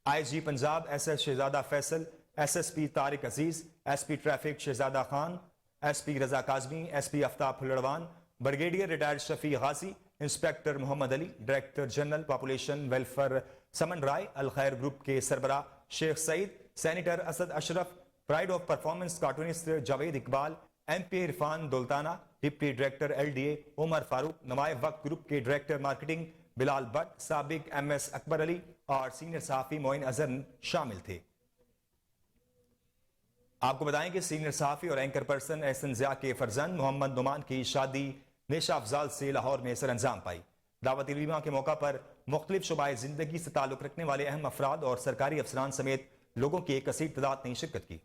IG Punjab SS Shahzada Faisal, SSP Tariq Aziz, SP traffic Shahzada Khan, SP Raza Kazmi, SP Aftab Phularwan, brigadier retired Shafi Ghazi, inspector Mohammad Ali, director general population welfare Saman Rai, Al Khair group के सरबरा Sheikh Saeed, senator Asad Ashraf, pride of performance cartoonist Javed Iqbal, MP Irfan Dultana, deputy director LDA Umar Farooq, नमाए वक्त ग्रुप के डायरेक्टर मार्केटिंग बिलाल भट्ट, साबिक MS अकबर अली और senior सहाफ़ी मोइन अजहर शामिल थे। आपको बताएं कि सीनियर सहाफ़ी और एंकर पर्सन एहसन ज़िया के फर्जंद मोहम्मद नुमान की शादी नेशा अफजाल से लाहौर में सरअंजाम पाई। दावत वलीमा के मौका पर मुख्तलिफ शुबाए ज़िंदगी से ताल्लुक़ रखने वाले अहम अफराद और सरकारी अफसरान समेत लोगों की एक कसीर तादाद ने शिरकत की।